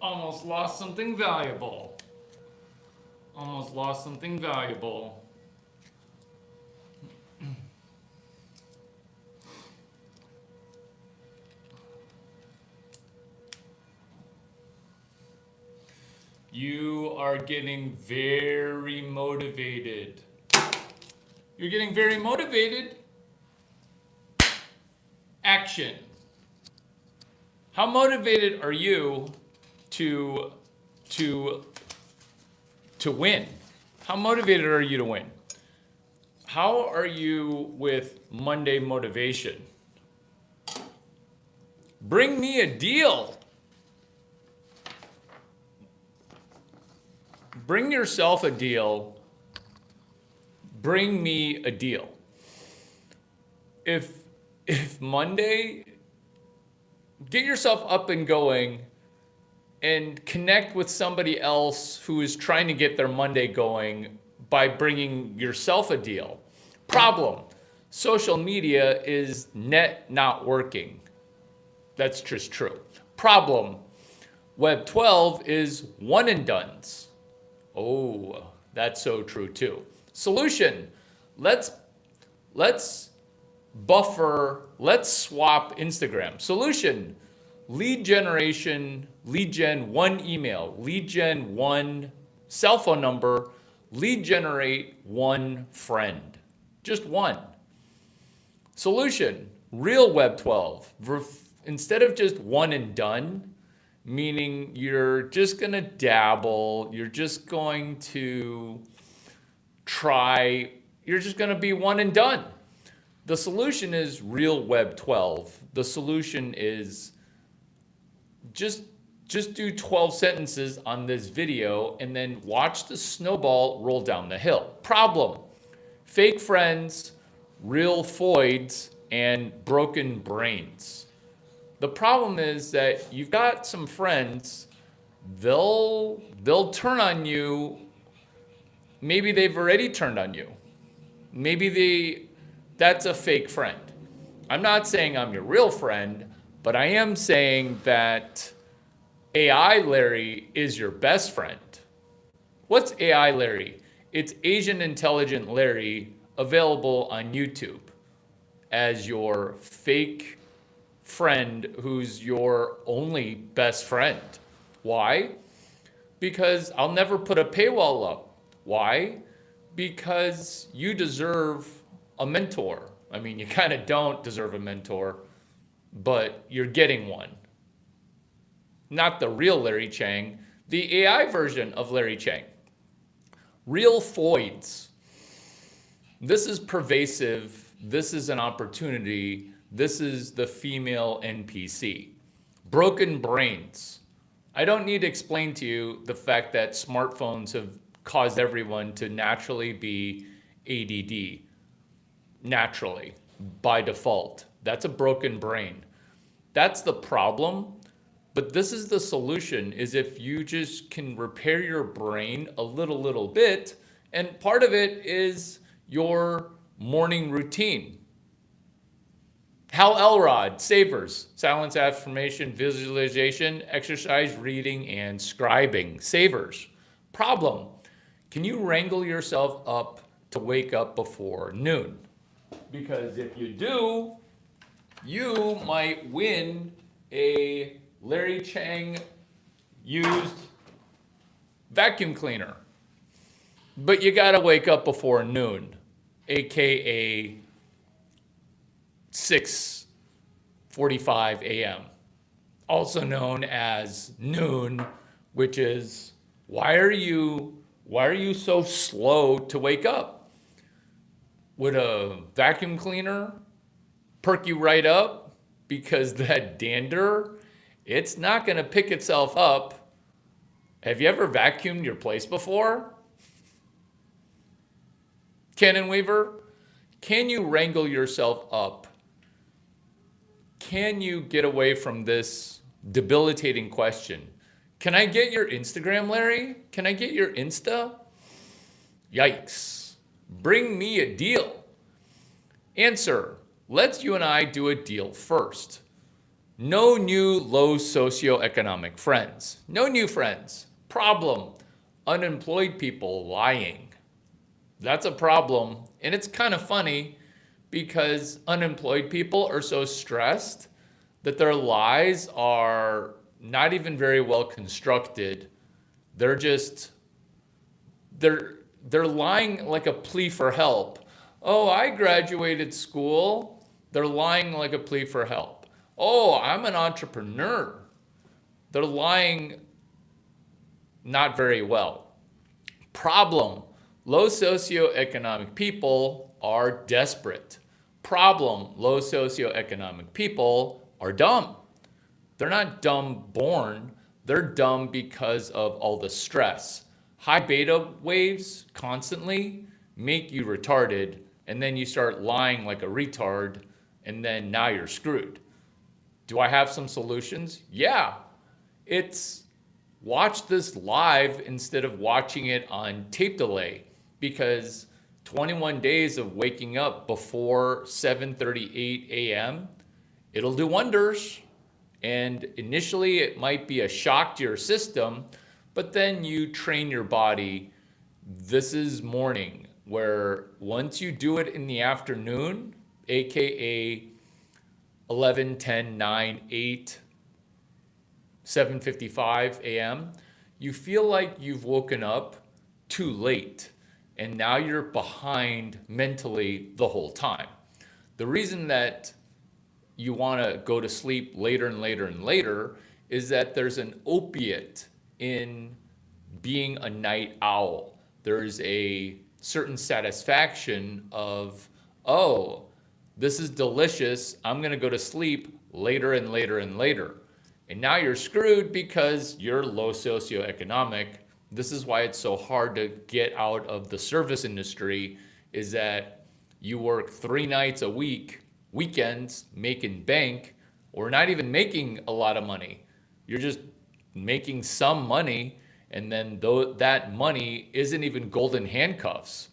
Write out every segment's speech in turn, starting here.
Almost lost something valuable. Almost lost something valuable. You are getting very motivated. You're getting very motivated. Action. How motivated are you to to to win? How motivated are you to win? How are you with Monday motivation? Bring me a deal. Bring yourself a deal. Bring me a deal. If Monday, get yourself up and going and connect with somebody else who is trying to get their Monday going by bringing yourself a deal. Problem: social media is net not working. That's just true. Problem: Web 12 is one and dones. Oh, that's so true too. Solution: let's buffer, let's swap Instagram. Solution: lead generation, lead gen one email, lead gen one cell phone number, lead generate one friend. Just one. Solution: real Web 12. Instead of just one and done, meaning you're just going to dabble, you're just going to try, you're just going to be one and done. The solution is real Web 12. The solution is just do 12 sentences on this video and then watch the snowball roll down the hill. Problem: fake friends, real foids, and broken brains. The problem is that you've got some friends, they'll turn on you. Maybe they've already turned on you. That's a fake friend. I'm not saying I'm your real friend, but I am saying that AI Larry is your best friend. What's AI Larry? It's Asian Intelligent Larry, available on YouTube as your fake friend who's your only best friend. Why? Because I'll never put a paywall up. Why? Because you deserve a mentor. I mean, you kind of don't deserve a mentor, but you're getting one. Not the real Larry Chang, the AI version of Larry Chang. Real foids. This is pervasive. This is an opportunity. This is the female NPC. Broken brains. I don't need to explain to you the fact that smartphones have caused everyone to naturally be ADD. Naturally, by default. That's a broken brain. That's the problem. But this is the solution, is if you just can repair your brain a little bit, and part of it is your morning routine. Hal Elrod, Savers, silence, affirmation, visualization, exercise, reading, and scribing. Savers. Problem: can you wrangle yourself up to wake up before noon? Because if you do, you might win a Larry Chang used vacuum cleaner. But you gotta wake up before noon, aka 6:45 a.m., also known as noon, which is why are you so slow to wake up? Would a vacuum cleaner perk you right up? Because that dander, it's not going to pick itself up. Have you ever vacuumed your place before? Cannon Weaver, can you wrangle yourself up? Can you get away from this debilitating question? Can I get your Instagram, Larry? Can I get your Insta? Yikes. Bring me a deal. Answer: let's you and I do a deal first. No new low socioeconomic friends. No new friends. Problem, unemployed people lying. That's a problem. And it's kind of funny because unemployed people are so stressed that their lies are not even very well constructed. They're just they're lying like a plea for help. Oh, I graduated school. They're lying like a plea for help. Oh, I'm an entrepreneur. They're lying not very well. Problem, low socioeconomic people are desperate. Problem, low socioeconomic people are dumb. They're not dumb born, they're dumb because of all the stress. High beta waves constantly make you retarded, and then you start lying like a retard, and then now you're screwed. Do I have some solutions? Yeah. It's watch this live instead of watching it on tape delay, because 21 days of waking up before 7:38 a.m., it'll do wonders. And initially it might be a shock to your system, but then you train your body. This is morning, where once you do it in the afternoon, aka 11, 10, 9, 8, 7:55 a.m., you feel like you've woken up too late, and now you're behind mentally the whole time. The reason that you want to go to sleep later and later and later is that there's an opiate in being a night owl. There's a certain satisfaction of, oh, this is delicious. I'm going to go to sleep later and later and later. And now you're screwed because you're low socioeconomic. This is why it's so hard to get out of the service industry, is that you work 3 nights a week, weekends, making bank, or not even making a lot of money. You're just making some money, and then that money isn't even golden handcuffs.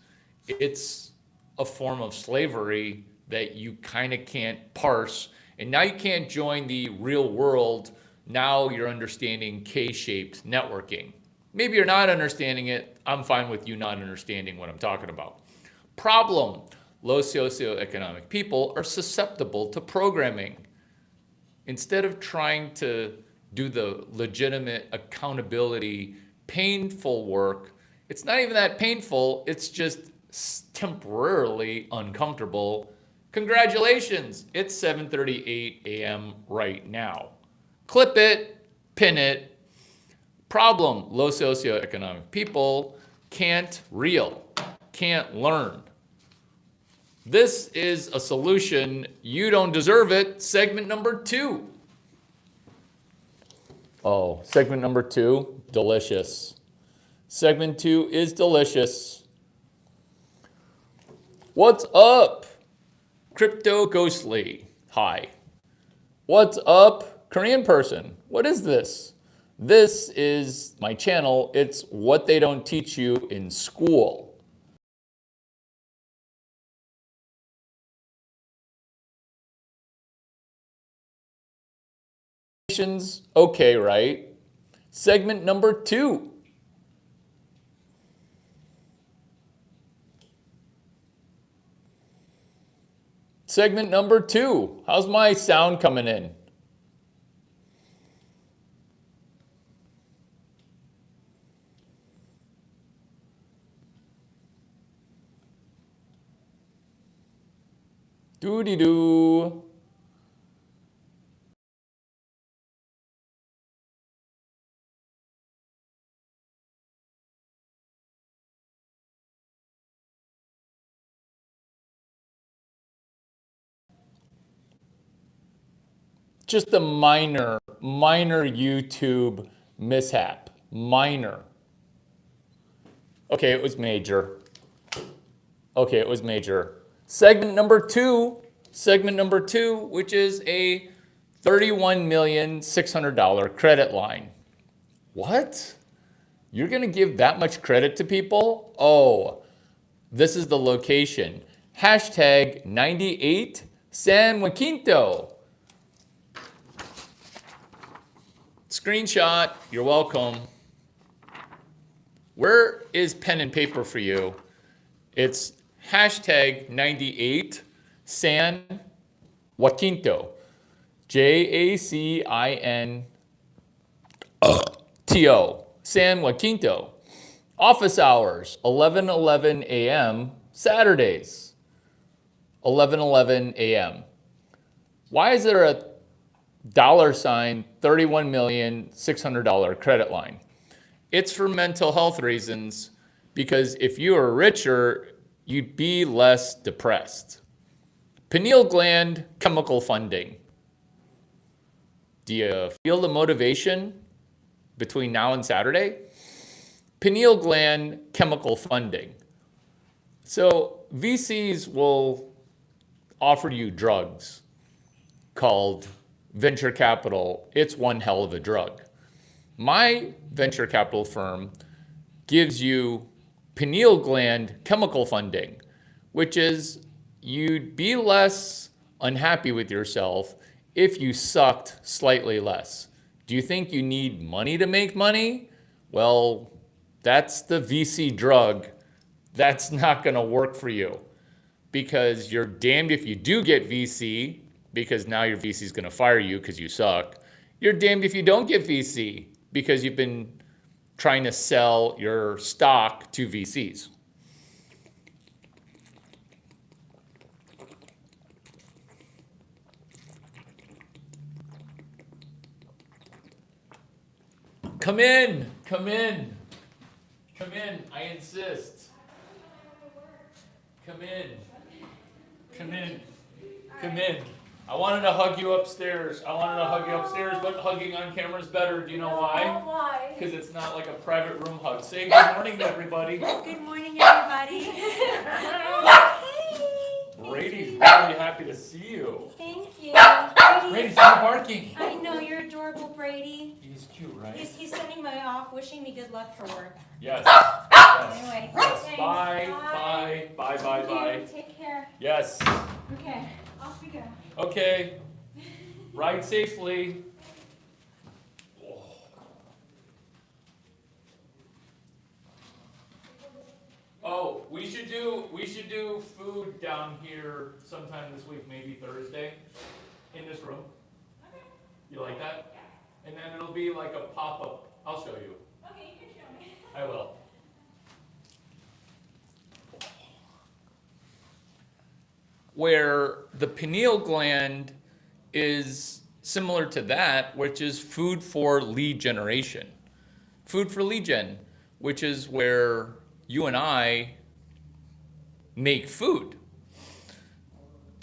It's a form of slavery that you kind of can't parse. And now you can't join the real world. Now you're understanding K-shaped networking. Maybe you're not understanding it. I'm fine with you not understanding what I'm talking about. Problem, low socioeconomic people are susceptible to programming. Instead of trying to do the legitimate accountability, painful work, it's not even that painful, it's just temporarily uncomfortable. Congratulations, it's 7:38 a.m. right now. Clip it, pin it. Problem, low socioeconomic people can't learn. This is a solution. You don't deserve it. Segment number 2. Oh, segment number 2, delicious. Segment 2 is delicious. What's up, Crypto Ghostly? Hi. What's up, Korean person? What is this? This is my channel. It's what they don't teach you in school. Okay, right? Segment number 2. Segment number 2. How's my sound coming in? Doody-doo. Just a minor YouTube mishap. Minor. Okay, it was major. Okay, it was major. Segment number 2, which is a $31,600,000 credit line. What? You're gonna give that much credit to people? Oh, this is the location. #98 San Jacinto. Screenshot, you're welcome. Where is pen and paper for you? It's hashtag 98 San Jacinto. JACINTO. San Jacinto. Office hours, 11:11 a.m. Saturdays, 11:11 a.m. Why is there a $31,600,000 credit line? It's for mental health reasons, because if you were richer, you'd be less depressed. Pineal gland chemical funding. Do you feel the motivation between now and Saturday? Pineal gland chemical funding. So VCs will offer you drugs called venture capital. It's one hell of a drug. My venture capital firm gives you pineal gland chemical funding, which is you'd be less unhappy with yourself if you sucked slightly less. Do you think you need money to make money? Well, that's the VC drug. That's not going to work for you, because you're damned if you do get VC, because now your VC is going to fire you because you suck. You're damned if you don't get VC, because you've been trying to sell your stock to VCs. Come in, come in, come in, I insist. Come in, come in, come in. I wanted to hug you upstairs. But hugging on camera is better. Do you know why? Why? Because it's not like a private room hug. Say good morning to everybody. Good morning, everybody. Hey. Brady's really happy to see you. Thank you. Brady, stop barking. I know, you're adorable, Brady. He's cute, right? He's sending me off, wishing me good luck for work. Yes. Yes. Anyway, Yes. thanks. Bye. Take care. Yes. Okay, off we go. Okay. Ride safely. Oh, we should do food down here sometime this week, maybe Thursday, in this room. Okay. You like that? Yeah. And then it'll be like a pop-up. I'll show you. Okay, you can show me. I will. Where the pineal gland is similar to that, which is food for lead generation. Food for lead gen, which is where you and I make food.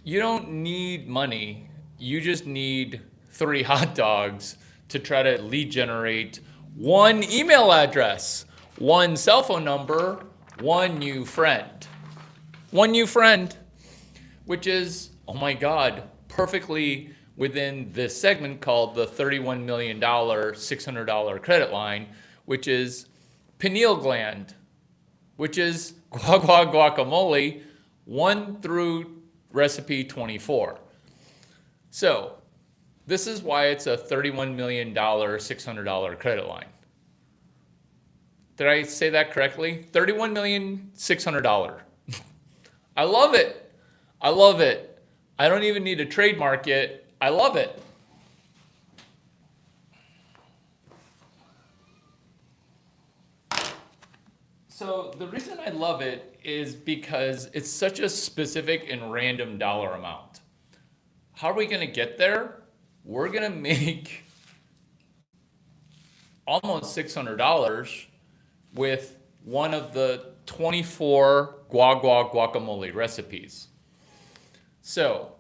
You don't need money. You just need 3 hot dogs to try to lead generate 1 email address, 1 cell phone number, 1 new friend. 1 new friend, which is, oh my God, perfectly within this segment called the $31 million, $600 credit line, which is pineal gland, which is guacamole 1 through recipe 24. So this is why it's a $31 million, $600 credit line. Did I say that correctly? $31,600,000. I love it. I love it. I don't even need to trademark it. I love it. So the reason I love it is because it's such a specific and random dollar amount. How are we going to get there? We're going to make almost $600 with one of the 24 guacamole recipes. So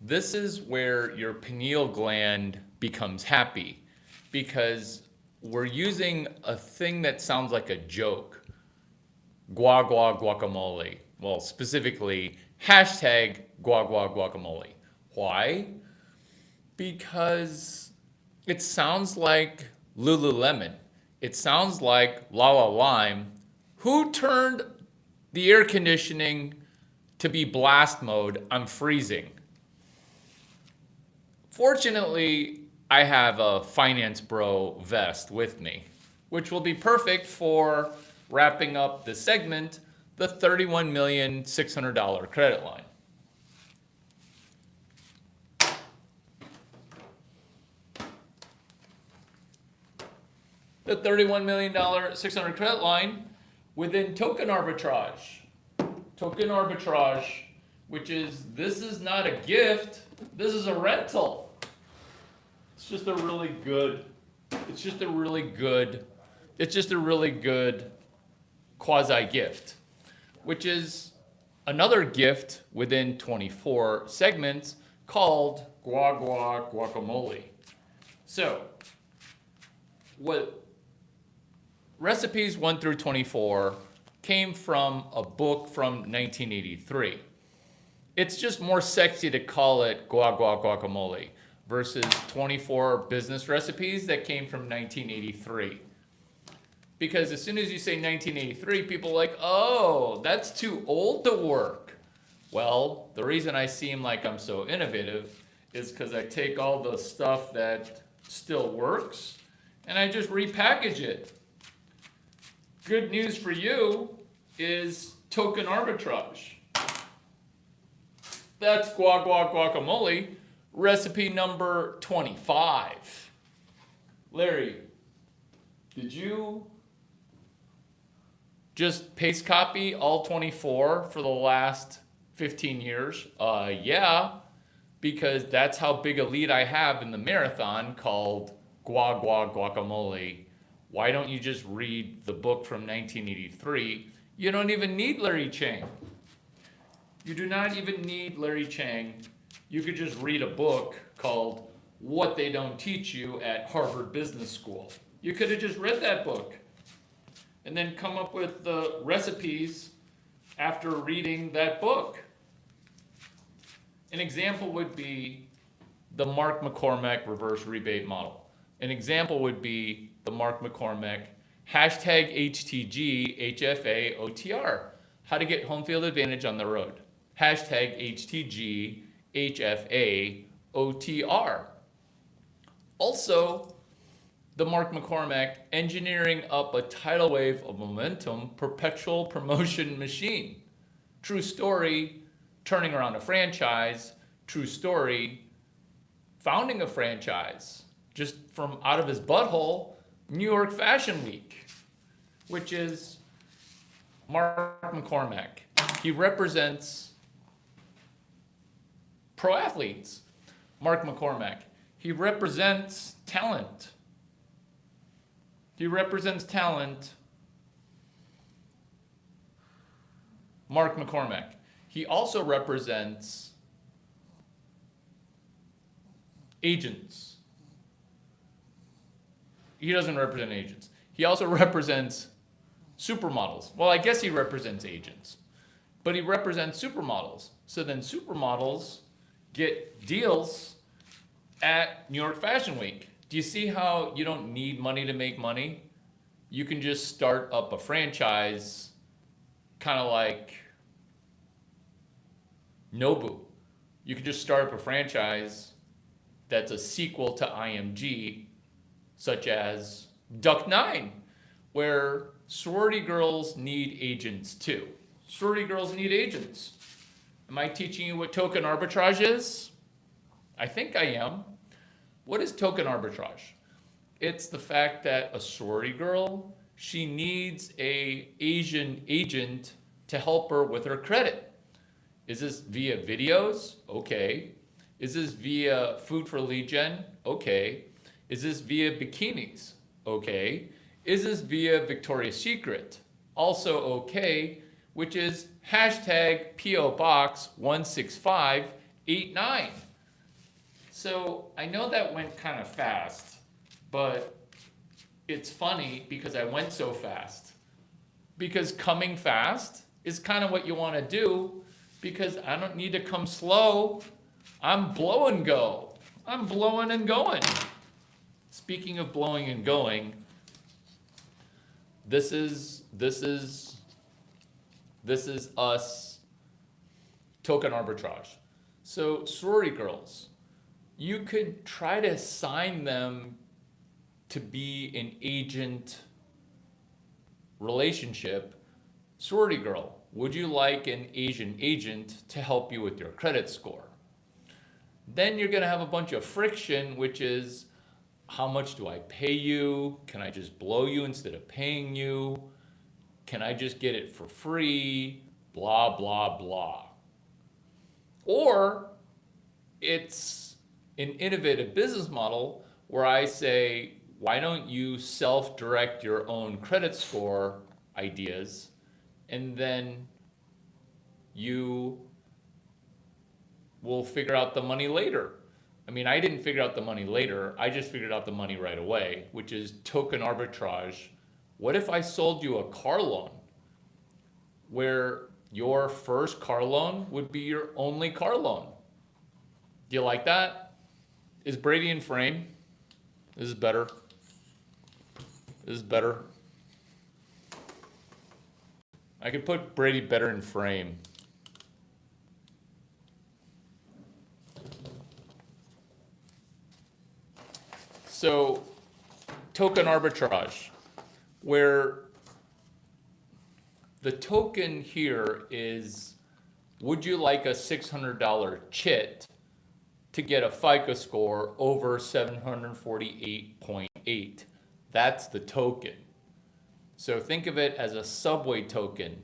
this is where your pineal gland becomes happy, because we're using a thing that sounds like a joke. Guacamole. Well, specifically, hashtag guacamole. Why? Because it sounds like Lululemon. It sounds like Lala Lime. Who turned the air conditioning to be blast mode? I'm freezing. Fortunately, I have a Finance Bro vest with me, which will be perfect for wrapping up the segment, the $31,600,000 credit line. The $31,600,000 credit line within token arbitrage. Token arbitrage, which is, this is not a gift, this is a rental. It's just a really good quasi gift, which is another gift within 24 segments called guacamole. So, what recipes 1 through 24 came from a book from 1983. It's just more sexy to call it guacamole versus 24 business recipes that came from 1983. Because as soon as you say 1983, people are like, oh, that's too old to work. Well, the reason I seem like I'm so innovative is because I take all the stuff that still works and I just repackage it. Good news for you is token arbitrage. That's guacamole, recipe number 25. Larry, did you just paste copy all 24 for the last 15 years? Yeah, because that's how big a lead I have in the marathon called guacamole. Why don't you just read the book from 1983? You don't even need Larry Chang. You do not even need Larry Chang. You could just read a book called What They Don't Teach You at Harvard Business School. You could have just read that book and then come up with the recipes after reading that book. An example would be the Mark McCormack reverse rebate model. An example would be the Mark McCormack hashtag HTG HFA OTR. How to get home field advantage on the road. Hashtag HTG HFA OTR. Also, the Mark McCormack engineering up a tidal wave of momentum perpetual promotion machine. True story, turning around a franchise. True story, founding a franchise. Just from out of his butthole, New York Fashion Week, which is Mark McCormack. He represents pro athletes. Mark McCormack. He represents talent. Mark McCormack. He also represents agents. He doesn't represent agents. He also represents supermodels. Well, I guess he represents agents, but he represents supermodels. So then supermodels get deals at New York Fashion Week. Do you see how you don't need money to make money? You can just start up a franchise, kind of like Nobu. You can just start up a franchise that's a sequel to IMG, such as Duck 9, where sorority girls need agents too. Sorority girls need agents. Am I teaching you what token arbitrage is? I think I am. What is token arbitrage? It's the fact that a sorority girl, she needs an Asian agent to help her with her credit. Is this via videos? Okay. Is this via food for lead gen? Okay. Is this via bikinis? Okay. Is this via Victoria's Secret? Also okay, which is hashtag PO Box 16589. So I know that went kind of fast, but it's funny because I went so fast. Because coming fast is kind of what you want to do, because I don't need to come slow. I'm blow and go. I'm blowing and going. Speaking of blowing and going, this is us token arbitrage. So sorority girls, you could try to assign them to be an agent relationship. Sorority girl, would you like an Asian agent to help you with your credit score? Then you're going to have a bunch of friction, which is how much do I pay you? Can I just blow you instead of paying you? Can I just get it for free? Blah, blah, blah. Or it's an innovative business model where I say, why don't you self-direct your own credit score ideas, and then you will figure out the money later. I mean, I didn't figure out the money later. I just figured out the money right away, which is token arbitrage. What if I sold you a car loan where your first car loan would be your only car loan? Do you like that? Is Brady in frame? This is better. This is better. I could put Brady better in frame. So, token arbitrage, where the token here is, would you like a $600 chit to get a FICO score over 748.8? That's the token. So think of it as a subway token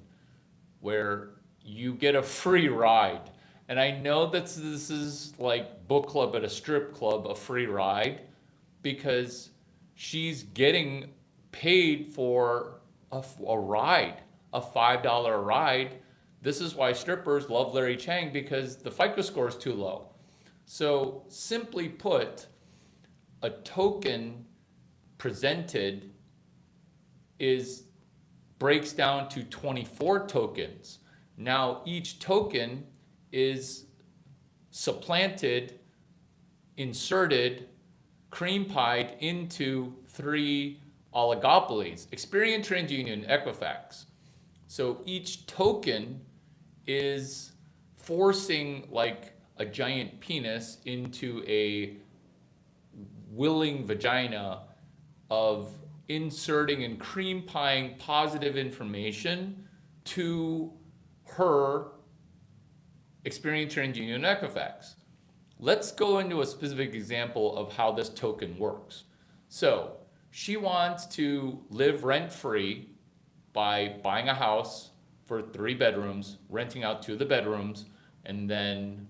where you get a free ride. And I know that this is like book club at a strip club, a free ride, because she's getting paid for a ride, a $5 ride. This is why strippers love Larry Chang, because the FICO score is too low. So simply put, a token presented breaks down to 24 tokens. Now each token is supplanted, inserted, cream pied into 3 oligopolies: Experian, TransUnion, Equifax. So each token is forcing like a giant penis into a willing vagina of inserting and cream pieing positive information to her Experian, TransUnion, Equifax. Let's go into a specific example of how this token works. So she wants to live rent-free by buying a house for 3 bedrooms, renting out 2 of the bedrooms, and then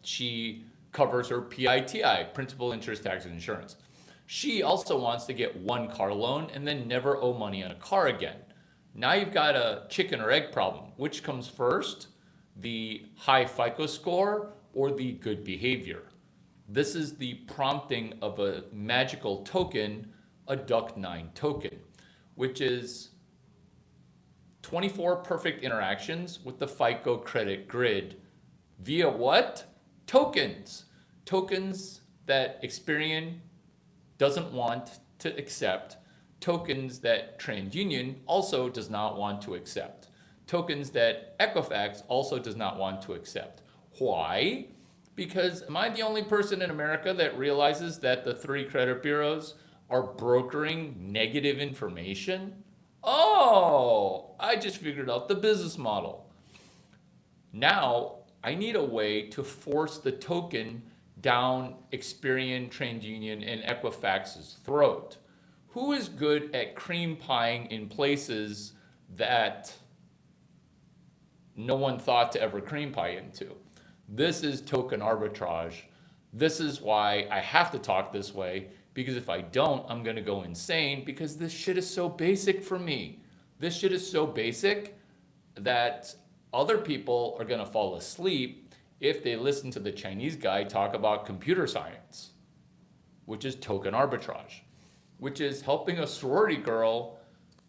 she covers her PITI, principal, interest, tax, and insurance. She also wants to get 1 car loan and then never owe money on a car again. Now you've got a chicken or egg problem. Which comes first, the high FICO score or the good behavior? This is the prompting of a magical token, a Duck9 token, which is 24 perfect interactions with the FICO credit grid via what? Tokens. Tokens that Experian doesn't want to accept, tokens that TransUnion also does not want to accept, tokens that Equifax also does not want to accept. Why? Because am I the only person in America that realizes that the 3 credit bureaus are brokering negative information? Oh, I just figured out the business model. Now, I need a way to force the token down Experian, TransUnion, and Equifax's throat. Who is good at cream pieing in places that no one thought to ever cream pie into? This is token arbitrage. This is why I have to talk this way, because if I don't, I'm gonna go insane, because this shit is so basic for me. This shit is so basic that other people are gonna fall asleep if they listen to the Chinese guy talk about computer science, which is token arbitrage, which is helping a sorority girl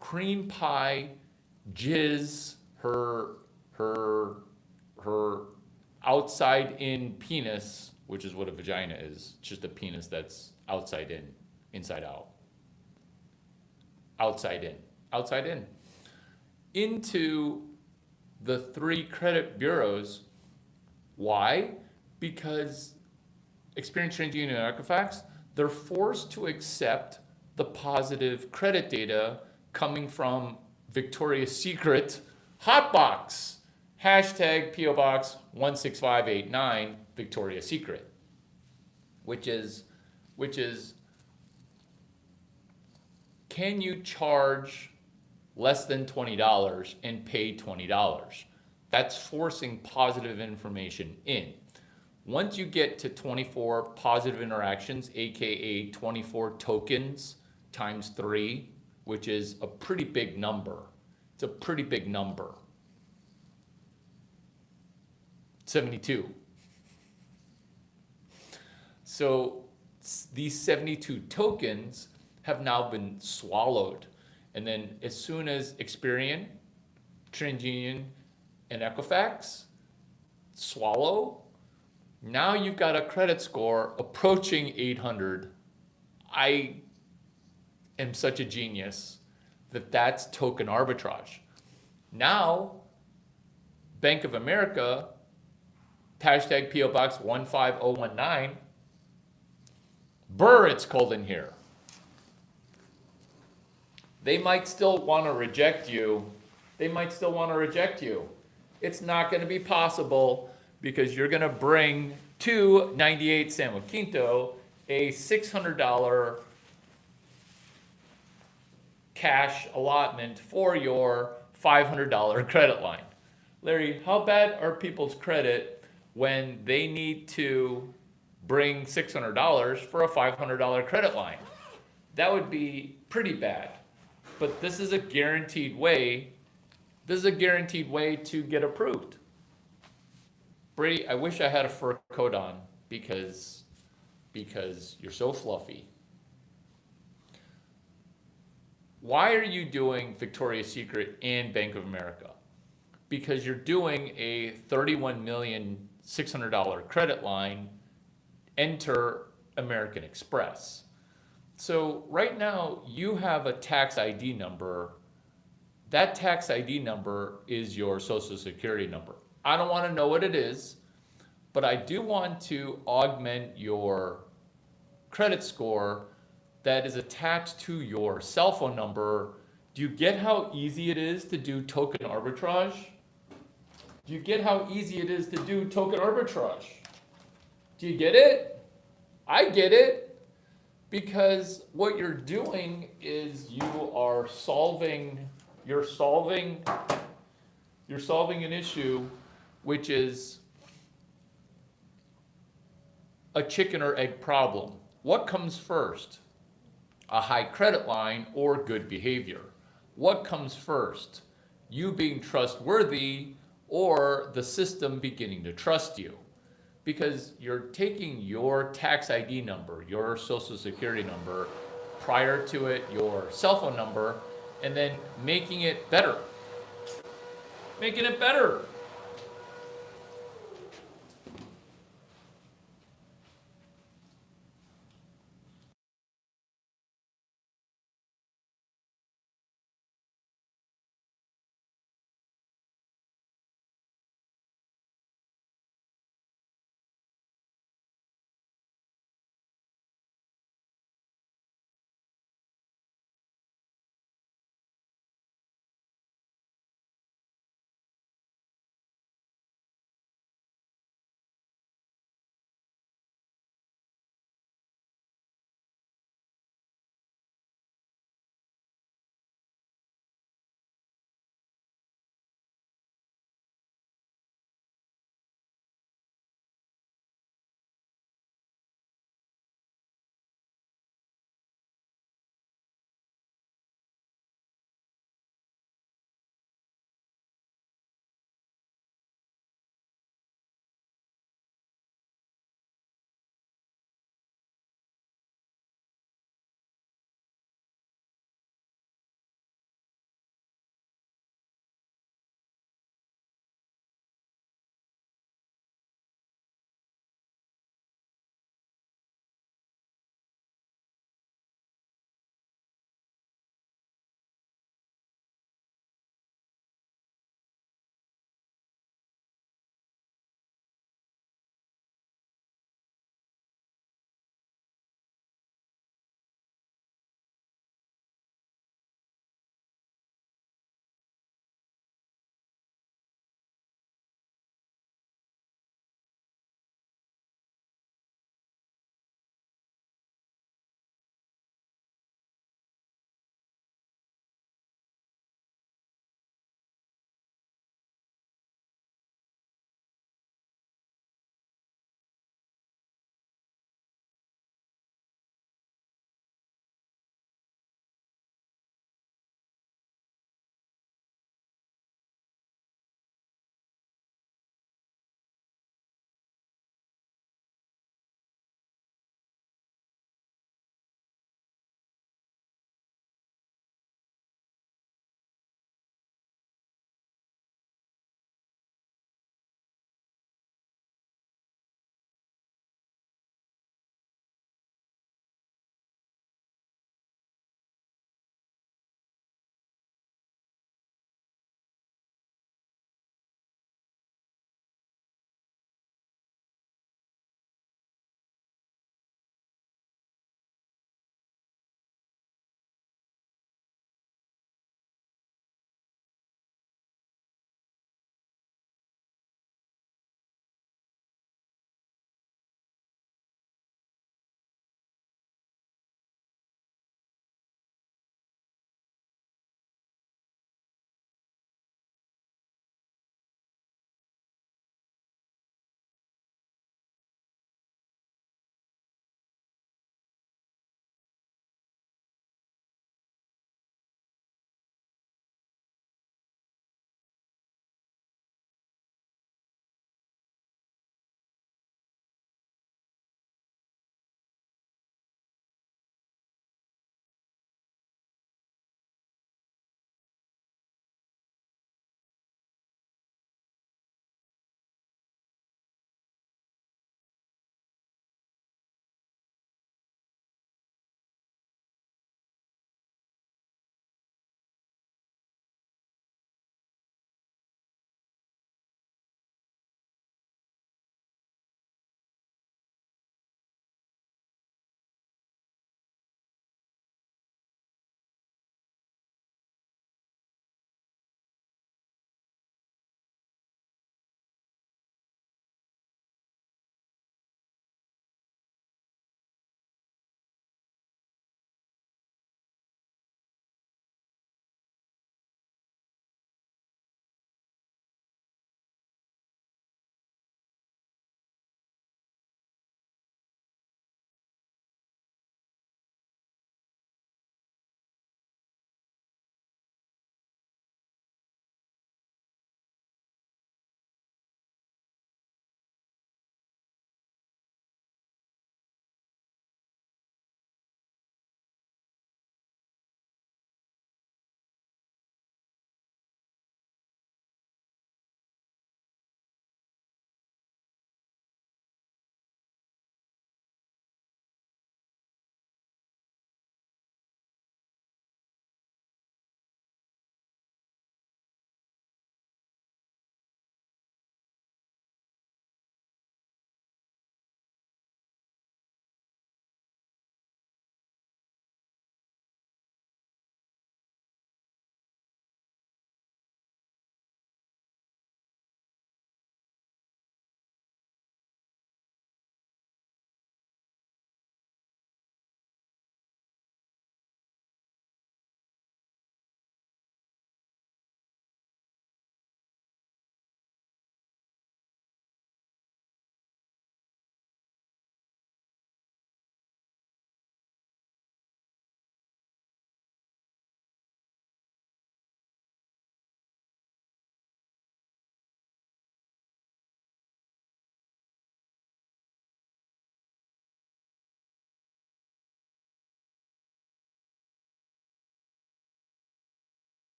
cream pie jizz her outside in penis, which is what a vagina is. It's just a penis that's outside in, inside out. Outside in, into the 3 credit bureaus. Why? Because Experian, TransUnion, and Equifax, they're forced to accept the positive credit data coming from Victoria's Secret Hotbox. Hashtag PO Box 16589 Victoria's Secret, which is, can you charge less than $20 and pay $20? That's forcing positive information in. Once you get to 24 positive interactions, aka 24 tokens times 3, which is a pretty big number. It's a pretty big number. 72. So these 72 tokens have now been swallowed. And then as soon as Experian, TransUnion, and Equifax swallow, now you've got a credit score approaching 800. I am such a genius that that's token arbitrage. Now, Bank of America, hashtag PO Box 15019, Burr, it's cold in here. They might still want to reject you. It's not going to be possible because you're going to bring to 98 San Jacinto a $600 cash allotment for your $500 credit line. Larry, how bad are people's credit when they need to bring $600 for a $500 credit line? That would be pretty bad. But this is a guaranteed way. This is a guaranteed way to get approved. Brady, I wish I had a fur coat on because you're so fluffy. Why are you doing Victoria's Secret and Bank of America? Because you're doing a $31,600,000 credit line, enter American Express. So right now you have a tax ID number. That tax ID number is your social security number. I don't want to know what it is, but I do want to augment your credit score that is attached to your cell phone number. Do you get how easy it is to do token arbitrage? Do you get how easy it is to do token arbitrage? Do you get it? I get it. Because what you're doing is you're solving an issue which is a chicken or egg problem. What comes first? A high credit line or good behavior? What comes first? You being trustworthy or the system beginning to trust you? Because you're taking your tax ID number, your social security number, prior to it, your cell phone number, and then making it better. Making it better.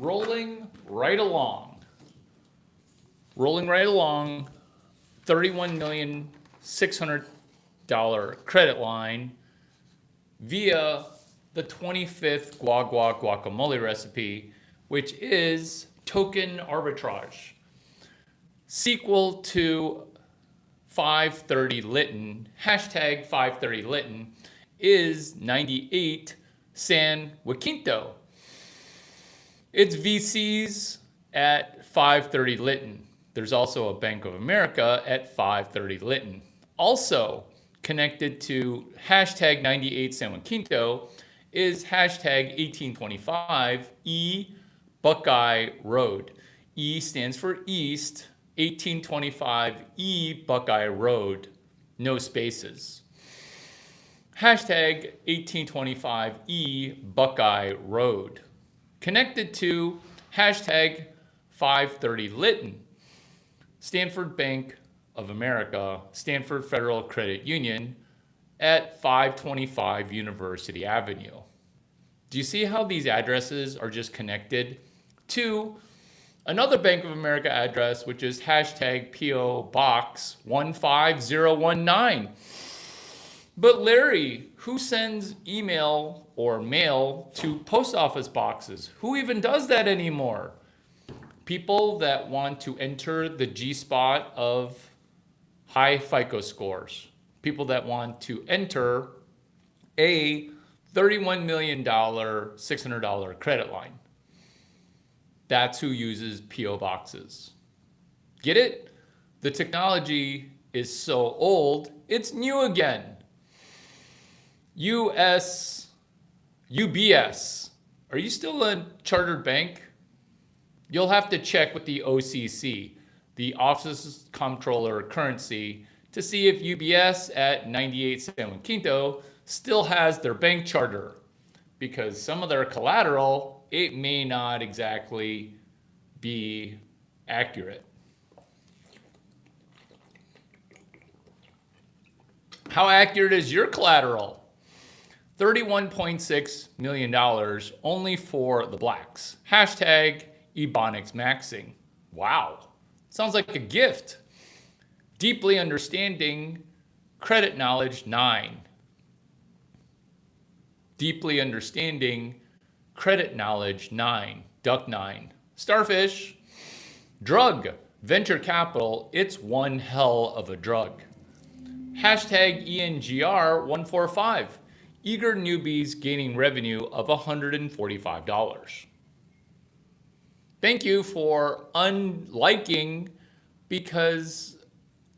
rolling right along. $31,600,000 credit line via the 25th guacamole recipe, which is token arbitrage. Sequel to 530 Lytton, hashtag 530 Lytton, is 98 San Jacinto. It's VCs at 530 Lytton. There's also a Bank of America at 530 Lytton. Also connected to hashtag 98 San Jacinto is hashtag 1825 E Buckeye Road. E stands for East, 1825 E Buckeye Road, no spaces. Hashtag 1825 E Buckeye Road. Connected to hashtag 530 Lytton, Stanford Bank of America, Stanford Federal Credit Union at 525 University Avenue. Do you see how these addresses are just connected to another Bank of America address, which is hashtag PO Box 15019? But Larry, who sends email or mail to post office boxes? Who even does that anymore? People that want to enter the G spot of high FICO scores. People that want to enter a $31 million, $600 credit line. That's who uses PO boxes. Get it? The technology is so old, it's new again. UBS, are you still a chartered bank? You'll have to check with the OCC, the Office of Comptroller of Currency, to see if UBS at 98 San Jacinto still has their bank charter, because some of their collateral, it may not exactly be accurate. How accurate is your collateral? $31.6 million only for the blacks. Hashtag Ebonics maxing. Wow, sounds like a gift. Deeply understanding credit knowledge 9. Deeply understanding credit knowledge 9. Duck 9. Starfish. Drug. Venture capital. It's one hell of a drug. Hashtag ENGR145. Eager newbies gaining revenue of $145. Thank you for unliking, because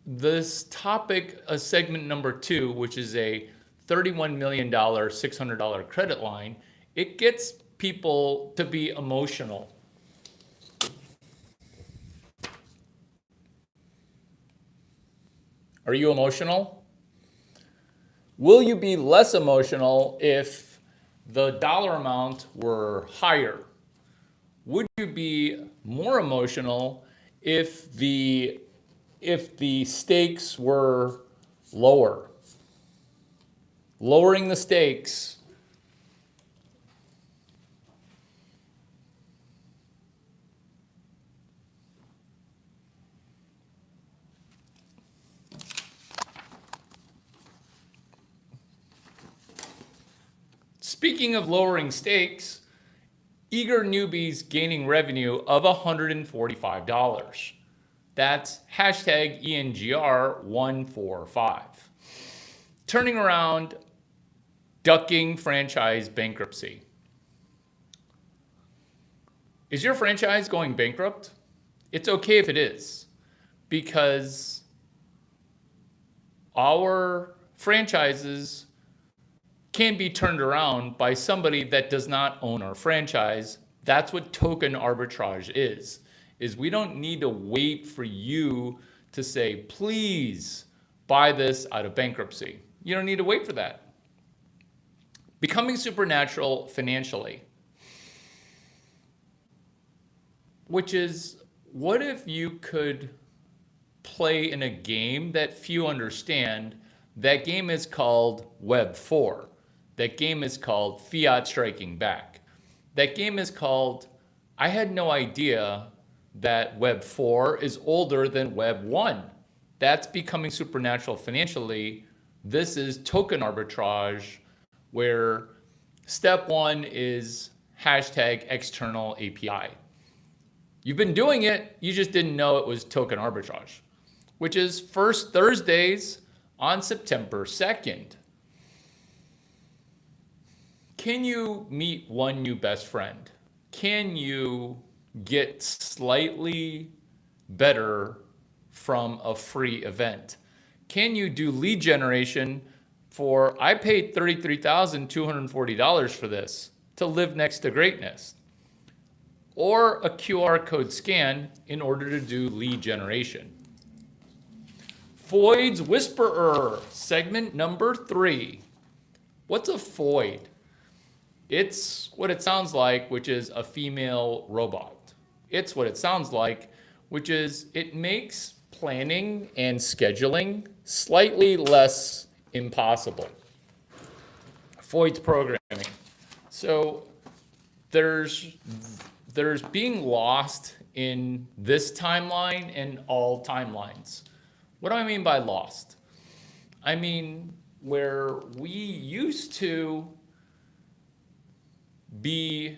this topic, segment number 2, which is a $31 million, $600 credit line, it gets people to be emotional. Are you emotional? Will you be less emotional if the dollar amount were higher? Would you be more emotional if the stakes were lower? Lowering the stakes. Speaking of lowering stakes, eager newbies gaining revenue of $145. That's hashtag ENGR145. Turning around, ducking franchise bankruptcy. Is your franchise going bankrupt? It's okay if it is, because our franchises can be turned around by somebody that does not own our franchise. That's what token arbitrage is we don't need to wait for you to say, please buy this out of bankruptcy. You don't need to wait for that. Becoming supernatural financially, which is, what if you could play in a game that few understand? That game is called Web 4. That game is called Fiat Striking Back. That game is called I had no idea that Web 4 is older than Web 1. That's becoming supernatural financially. This is token arbitrage, where step one is hashtag external API. You've been doing it, you just didn't know it was token arbitrage, which is first Thursdays on September 2nd. Can you meet one new best friend? Can you get slightly better from a free event? Can you do lead generation for, I paid $33,240 for this to live next to greatness, or a QR code scan in order to do lead generation. Foid's Whisperer, segment number 3. What's a Foid? It's what it sounds like, which is a female robot. It's what it sounds like, which is it makes planning and scheduling slightly less impossible. Foid's programming. So there's being lost in this timeline and all timelines. What do I mean by lost? I mean where we used to be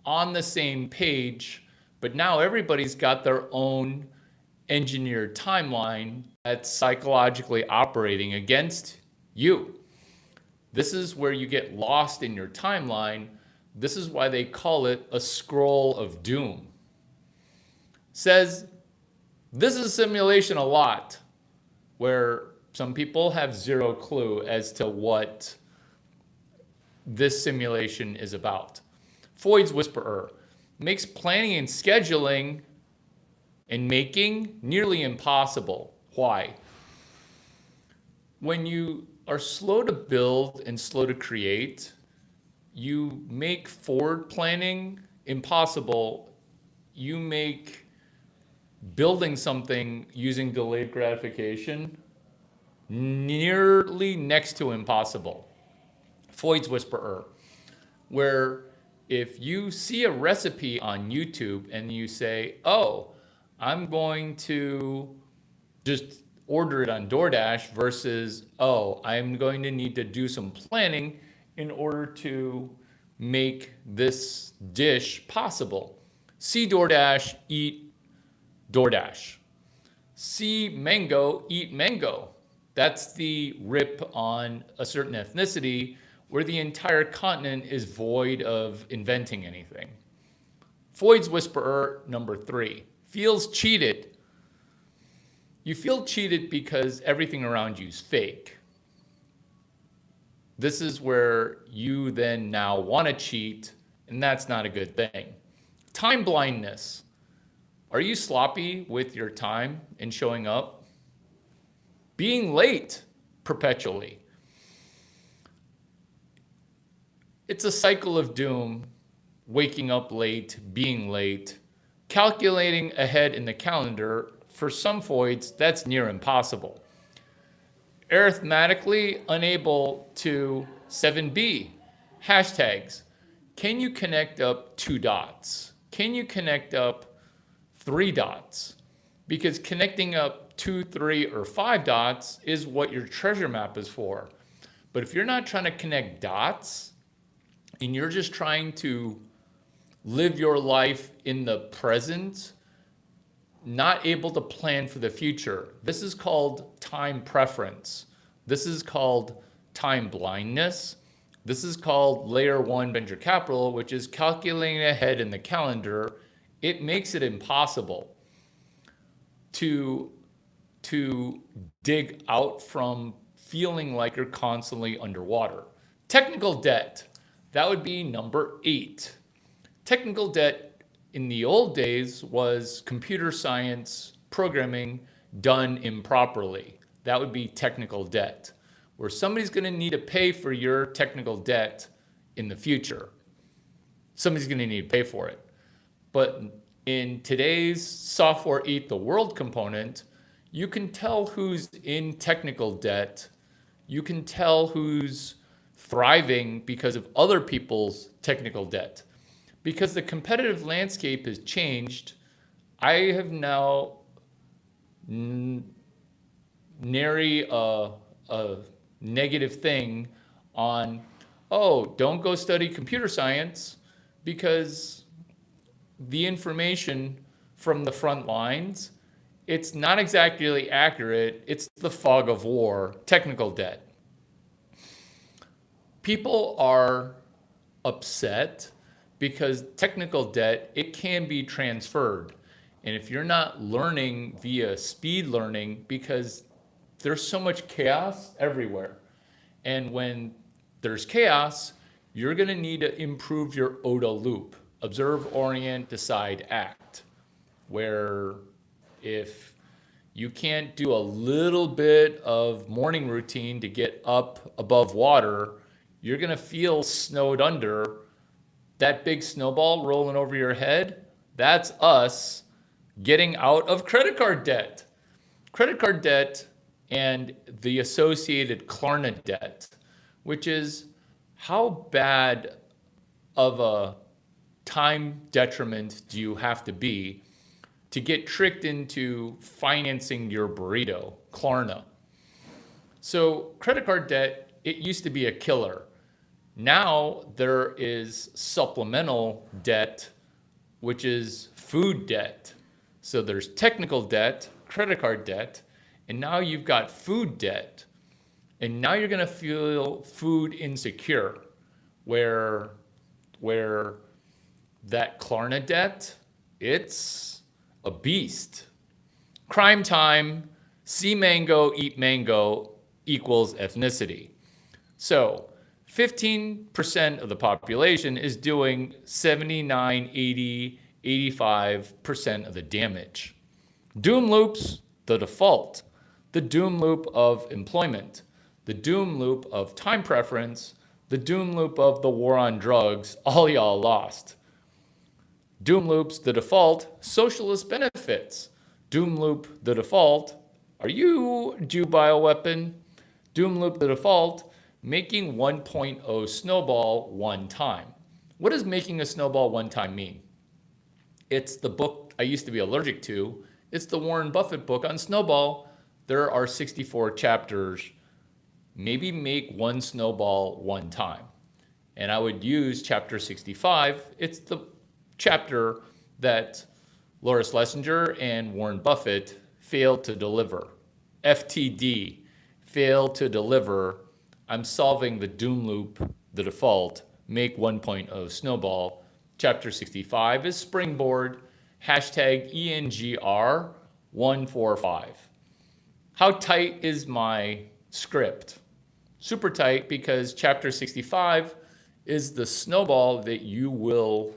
on the same page, but now everybody's got their own engineered timeline that's psychologically operating against you. This is where you get lost in your timeline. This is why they call it a scroll of doom. Says this is a simulation a lot, where some people have zero clue as to what this simulation is about. Foid's Whisperer makes planning and scheduling and making nearly impossible. Why? When you are slow to build and slow to create, you make forward planning impossible. You make building something using delayed gratification nearly next to impossible. Foid's Whisperer, where if you see a recipe on YouTube and you say, oh, I'm going to just order it on DoorDash versus, oh, I'm going to need to do some planning in order to make this dish possible. See DoorDash, eat DoorDash. See mango, eat mango. That's the rip on a certain ethnicity where the entire continent is void of inventing anything. Foid's Whisperer, number 3, feels cheated. You feel cheated because everything around you is fake. This is where you then now want to cheat, and that's not a good thing. Time blindness. Are you sloppy with your time and showing up? Being late perpetually. It's a cycle of doom, waking up late, being late, calculating ahead in the calendar. For some Foids, that's near impossible. Arithmetically unable to 7B, hashtags. Can you connect up 2 dots? Can you connect up 3 dots? Because connecting up 2, 3, or 5 dots is what your treasure map is for. But if you're not trying to connect dots, and you're just trying to live your life in the present, not able to plan for the future, this is called time preference. This is called time blindness. This is called layer 1 venture capital, which is calculating ahead in the calendar. It makes it impossible to dig out from feeling like you're constantly underwater. Technical debt. That would be number 8. Technical debt in the old days was computer science programming done improperly. That would be technical debt, where somebody's going to need to pay for your technical debt in the future. Somebody's going to need to pay for it. But in today's software eat the world component, you can tell who's in technical debt. You can tell who's thriving because of other people's technical debt. because the competitive landscape has changed. I have now nary a negative thing on, oh, don't go study computer science because the information from the front lines, it's not exactly accurate. It's the fog of war, technical debt. People are upset because technical debt, it can be transferred. And if you're not learning via speed learning, because there's so much chaos everywhere. And when there's chaos, you're gonna need to improve your ODA loop, observe, orient, decide, act, where if you can't do a little bit of morning routine to get up above water, you're gonna feel snowed under. That big snowball rolling over your head, that's us getting out of credit card debt. Credit card debt and the associated Klarna debt, which is how bad of a time detriment do you have to be to get tricked into financing your burrito, Klarna. So credit card debt, it used to be a killer. Now there is supplemental debt, which is food debt. So there's technical debt, credit card debt, and now you've got food debt. And now you're gonna feel food insecure, where that Klarna debt, it's a beast. Crime time, see mango, eat mango equals ethnicity. So 15% of the population is doing 79, 80, 85% of the damage. Doom loops, the default. The doom loop of employment. The doom loop of time preference. The doom loop of the war on drugs. All y'all lost. Doom loops, the default. Socialist benefits. Doom loop, the default. Are you due bioweapon? Doom loop, the default. Making 1.0 snowball one time. What does making a snowball one time mean? It's the book I used to be allergic to. It's the Warren Buffett book on snowball. There are 64 chapters. Maybe make one snowball one time. And I would use chapter 65. It's the chapter that Laura Schlesinger and Warren Buffett failed to deliver. FTD, failed to deliver. I'm solving the doom loop, the default, make 1.0 snowball. Chapter 65 is springboard, hashtag ENGR145. How tight is my script? Super tight, because chapter 65 is the snowball that you will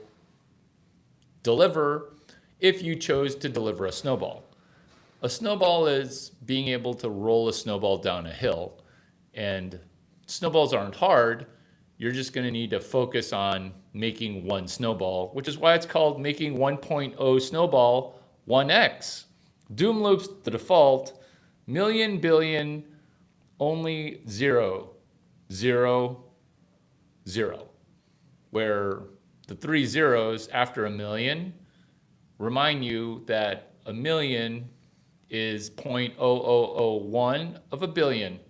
deliver if you chose to deliver a snowball. A snowball is being able to roll a snowball down a hill, and snowballs aren't hard. You're just going to need to focus on making one snowball, which is why it's called making 1.0 snowball 1x. Doom loops, the default. Million, billion, only 0, 0, 0. Where the 3 zeros after a million remind you that a million is 0.0001 of a billion.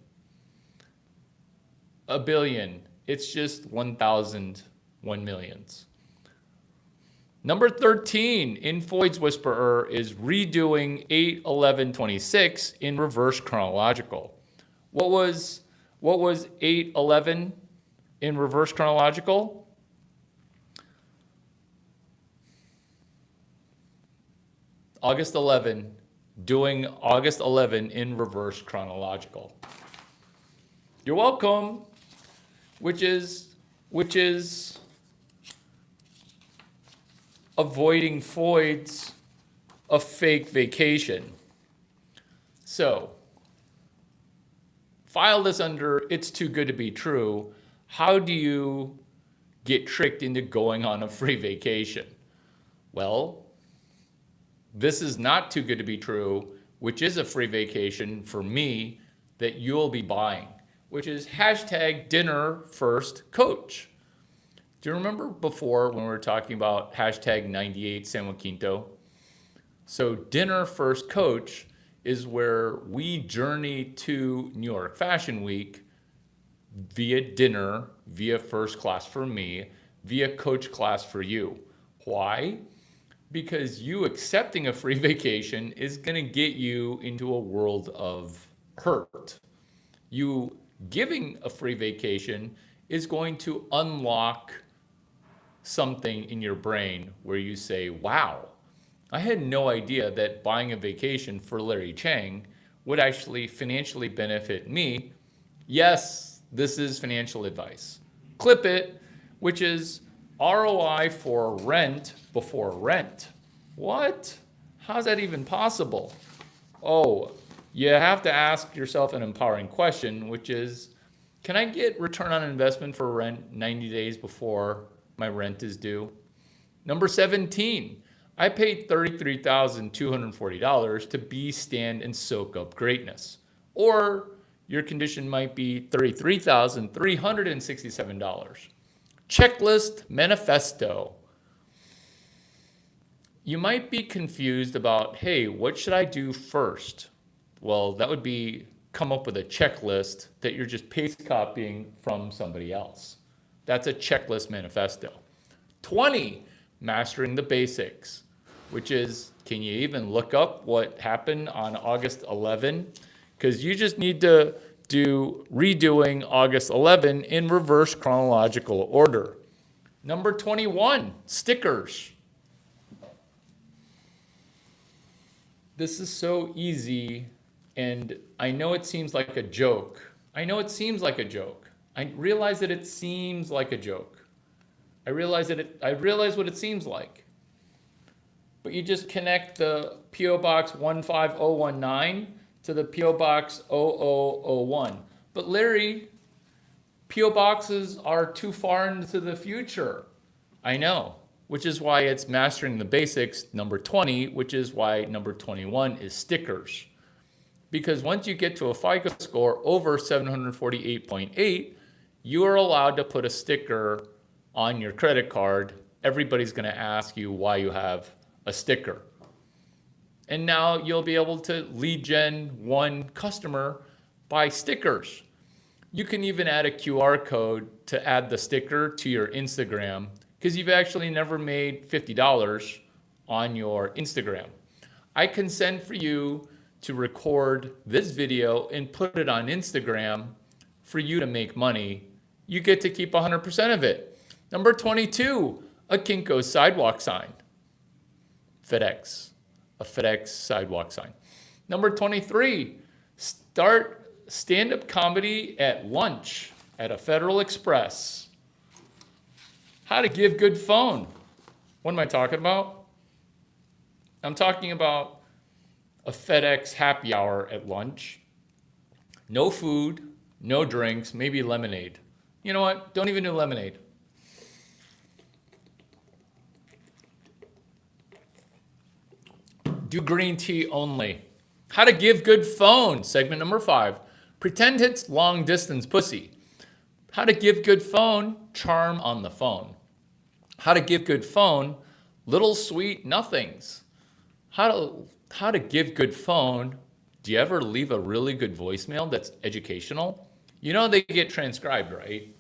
A billion, it's just 1,000 1 millions. Number 13 in Foyd's Whisperer is redoing 8/11/26 in reverse chronological. What was 8/11 in reverse chronological? August 11, doing August 11 in reverse chronological. You're welcome, which is avoiding Foyd's a fake vacation. So, file this under it's too good to be true. How do you get tricked into going on a free vacation? Well, this is not too good to be true, which is a free vacation for me that you'll be buying, which is hashtag dinner first coach. Do you remember before when we were talking about hashtag 98 San Joaquinto? So dinner first coach is where we journey to New York Fashion Week via dinner, via first class for me, via coach class for you. Why? Because you accepting a free vacation is going to get you into a world of hurt. You giving a free vacation is going to unlock something in your brain where you say, wow, I had no idea that buying a vacation for Larry Chang would actually financially benefit me. Yes, this is financial advice. Clip it, which is ROI for rent before rent. What? How's that even possible? Oh, you have to ask yourself an empowering question, which is, can I get return on investment for rent 90 days before my rent is due? Number 17, I paid $33,240 to be, stand, and soak up greatness. Or your condition might be $33,367. Checklist manifesto. You might be confused about, hey, what should I do first? Well, that would be come up with a checklist that you're just paste copying from somebody else. That's a checklist manifesto. 20, mastering the basics, which is, can you even look up what happened on August 11? Because you just need to do redoing August 11 in reverse chronological order. Number 21, stickers. This is so easy, and I know it seems like a joke. I realize that it seems like a joke. I realize what it seems like. But you just connect the PO Box 15019 to the PO Box 0001. But Larry, PO boxes are too far into the future. I know, which is why it's mastering the basics, number 20, which is why number 21 is stickers. Because once you get to a FICO score over 748.8, you are allowed to put a sticker on your credit card. Everybody's going to ask you why you have a sticker. And now you'll be able to lead gen one customer by stickers. You can even add a QR code to add the sticker to your Instagram, because you've actually never made $50 on your Instagram. I consent for you to record this video and put it on Instagram for you to make money. You get to keep 100% of it. Number 22, a Kinko's sidewalk sign. FedEx, a FedEx sidewalk sign. Number 23, start stand-up comedy at lunch at a Federal Express. How to give good phone. What am I talking about? I'm talking about a FedEx happy hour at lunch. No food, no drinks, maybe lemonade. You know what? Don't even do lemonade. Do green tea only. How to give good phone. Segment number 5. Pretend it's long distance pussy. How to give good phone. Charm on the phone. How to give good phone. Little sweet nothings. How to give good phone. Do you ever leave a really good voicemail that's educational? You know they get transcribed, right?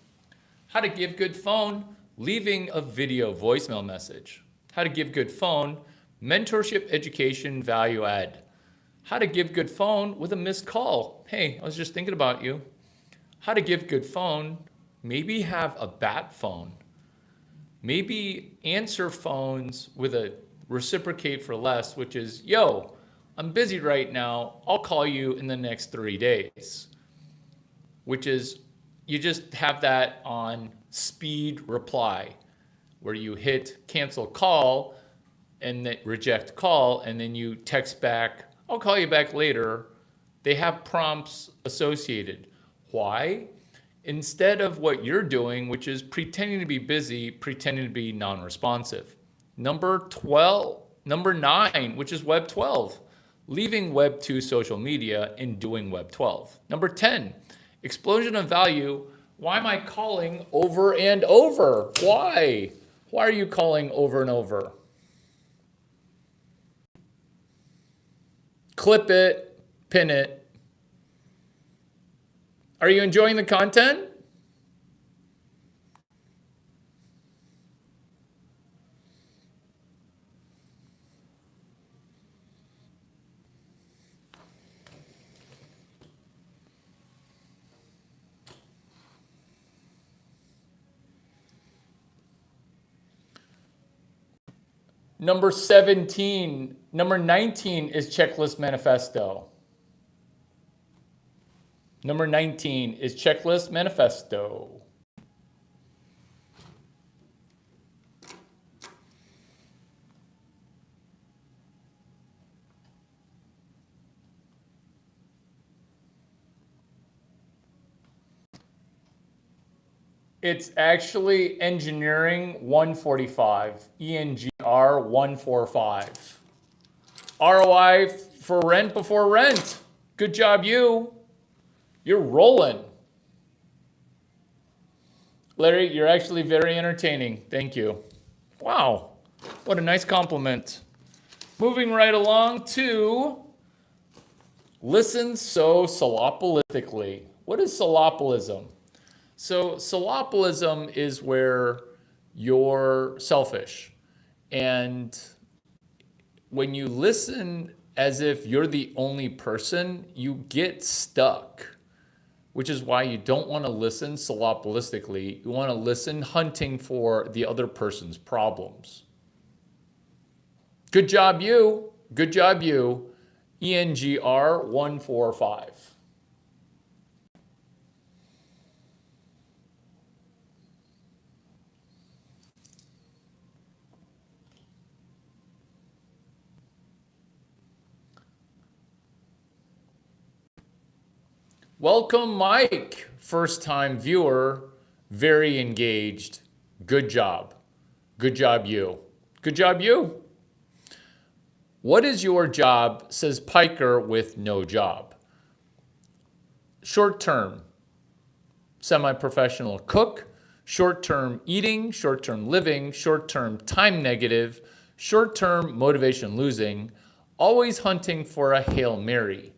How to give good phone. Leaving a video voicemail message. How to give good phone. Mentorship, education, value add. How to give good phone with a missed call. Hey, I was just thinking about you. How to give good phone. Maybe have a bat phone. Maybe answer phones with a reciprocate for less, which is, yo, I'm busy right now. I'll call you in the next 3 days. Which is, you just have that on speed reply, where you hit cancel call and then reject call, and then you text back, I'll call you back later. They have prompts associated. Why? Instead of what you're doing, which is pretending to be busy, pretending to be non-responsive. Number 9, which is Web 12, leaving Web 2 social media and doing Web 12. Number 10, explosion of value Why am I calling over and over? Why? Why are you calling over and over? Clip it, pin it. Are you enjoying the content? Number 17, number 19 is Checklist Manifesto. Number 19 is Checklist Manifesto. It's actually Engineering 145, ENGR 145. ROI for rent before rent. Good job, you. You're rolling. Larry, you're actually very entertaining. Thank you. Wow, what a nice compliment. Moving right along to listen so solopolistically. What is solopolism? So solopolism is where you're selfish. And when you listen as if you're the only person, you get stuck, which is why you don't want to listen solopolistically. You want to listen hunting for the other person's problems. Good job, you. Good job, you. ENGR 145. Welcome, Mike. First time viewer, very engaged. Good job. Good job, you. Good job, you. What is your job, says Piker with no job? Short term, semi-professional cook, short-term eating, short-term living, short-term time negative, short-term motivation losing, always hunting for a Hail Mary.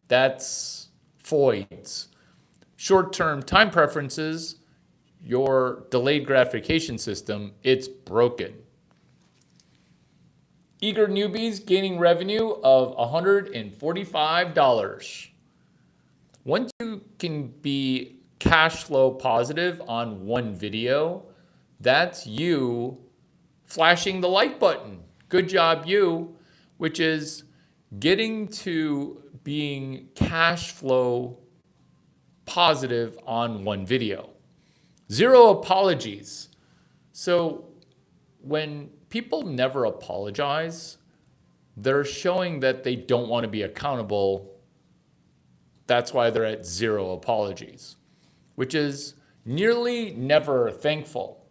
That's Foyds. Short-term time preferences, your delayed gratification system, it's broken. Eager newbies gaining revenue of $145. Once you can be cash flow positive on one video, that's you flashing the like button. Good job, you, which is getting to being cash flow positive on one video. Zero apologies. So when people never apologize, they're showing that they don't want to be accountable. That's why they're at zero apologies, which is nearly never thankful.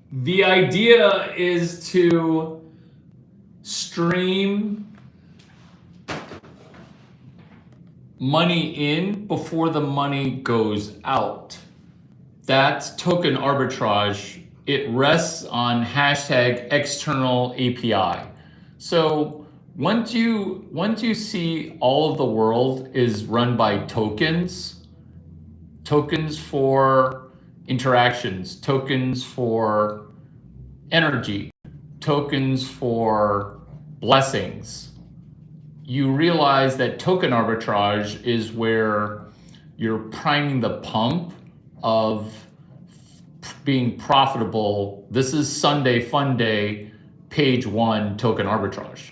The idea is to stream money in before the money goes out. That's token arbitrage. It rests on hashtag external API. So once you see all of the world is run by tokens for interactions, tokens for energy, tokens for blessings, you realize that token arbitrage is where you're priming the pump of being profitable. This is Sunday Fun Day, page 1, token arbitrage.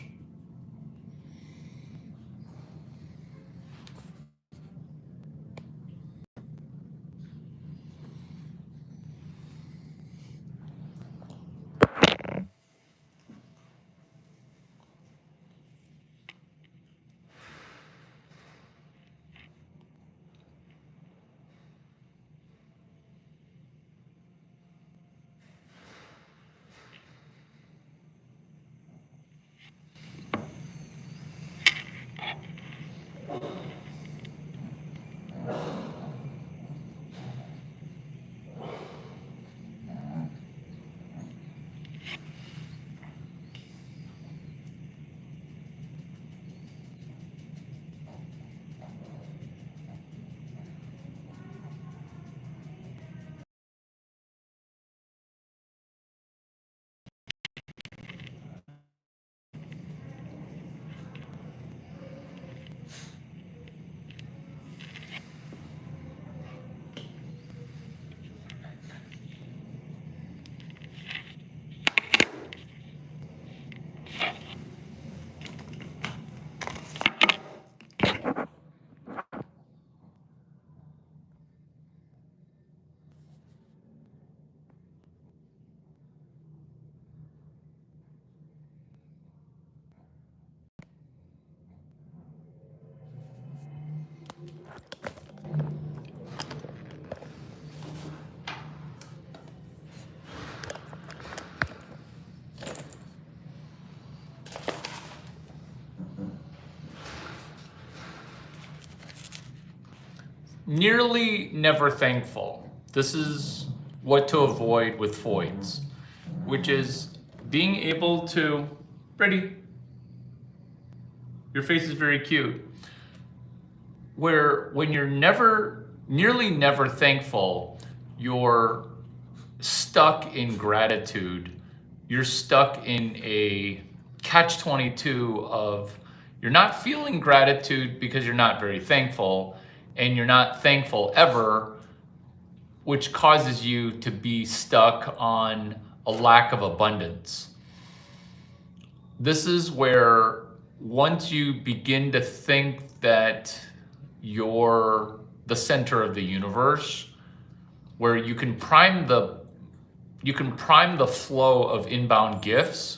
Nearly never thankful. This is what to avoid with foids, which is being able to, Brady, your face is very cute. Where when you're nearly never thankful, you're stuck in gratitude. You're stuck in a catch-22 of you're not feeling gratitude because you're not very thankful, and you're not thankful ever, which causes you to be stuck on a lack of abundance. This is where once you begin to think that you're the center of the universe, where you can prime the flow of inbound gifts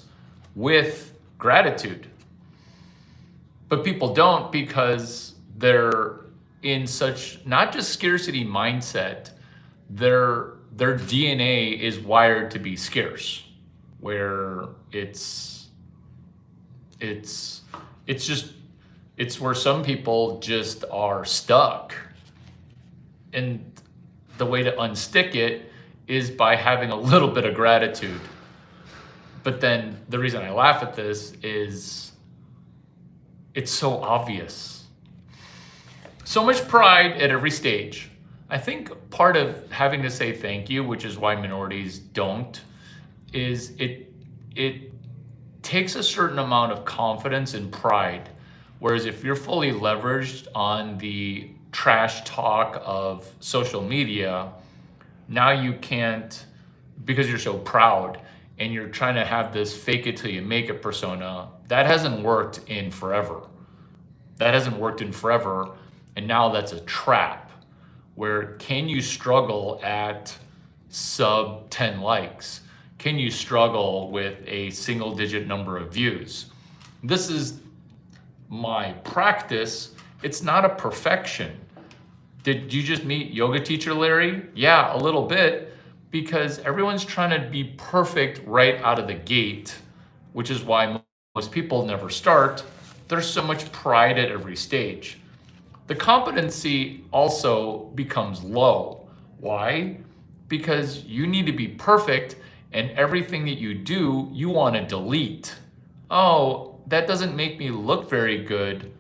with gratitude. But people don't, because they're in such not just scarcity mindset, their DNA is wired to be scarce, where it's where some people just are stuck. And the way to unstick it is by having a little bit of gratitude. But then the reason I laugh at this is it's so obvious. So much pride at every stage. I think part of having to say thank you, which is why minorities don't, is it takes a certain amount of confidence and pride. Whereas if you're fully leveraged on the trash talk of social media, now you can't, because you're so proud and you're trying to have this fake it till you make it persona. That hasn't worked in forever. And now that's a trap, where can you struggle at sub 10 likes? Can you struggle with a single digit number of views? This is my practice. It's not a perfection. Did you just meet yoga teacher Larry? Yeah, a little bit, because everyone's trying to be perfect right out of the gate, which is why most people never start. There's so much pride at every stage. The competency also becomes low. Why? Because you need to be perfect, and everything that you do, you want to delete. Oh, that doesn't make me look very good.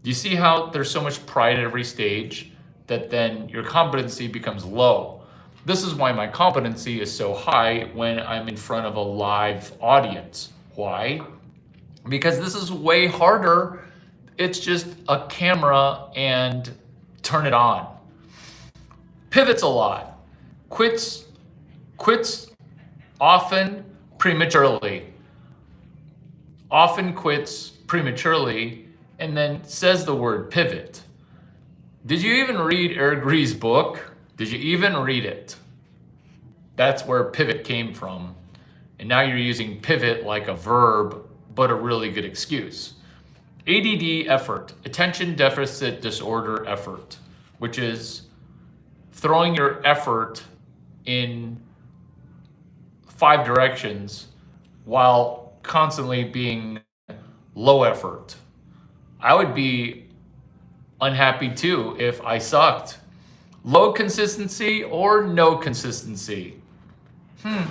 Do you see how there's so much pride at every stage that then your competency becomes low? This is why my competency is so high when I'm in front of a live audience. Why? Because this is way harder. It's just a camera and turn it on. Pivots a lot. Quits often prematurely. Often quits prematurely and then says the word pivot. Did you even read Eric Ries's book? Did you even read it? That's where pivot came from. And now you're using pivot like a verb, but a really good excuse. ADD effort, attention deficit disorder effort, which is throwing your effort in 5 directions while constantly being low effort. I would be unhappy too if I sucked. Low consistency or no consistency? I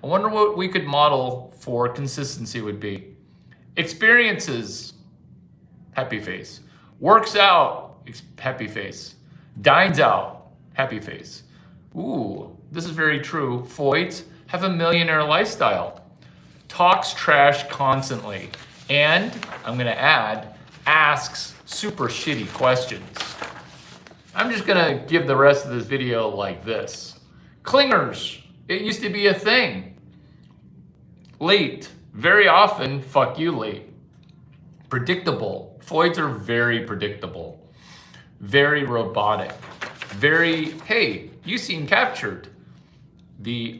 wonder what we could model for consistency would be. Experiences, happy face. Works out, happy face. Dines out, happy face. Ooh, this is very true. Foids have a millionaire lifestyle. Talks trash constantly. And, I'm gonna add, asks super shitty questions. I'm just gonna give the rest of this video like this. Clingers, it used to be a thing. Late, very often, fuck you late. Predictable, Foids are very predictable. Very robotic. Very, hey, you seem captured.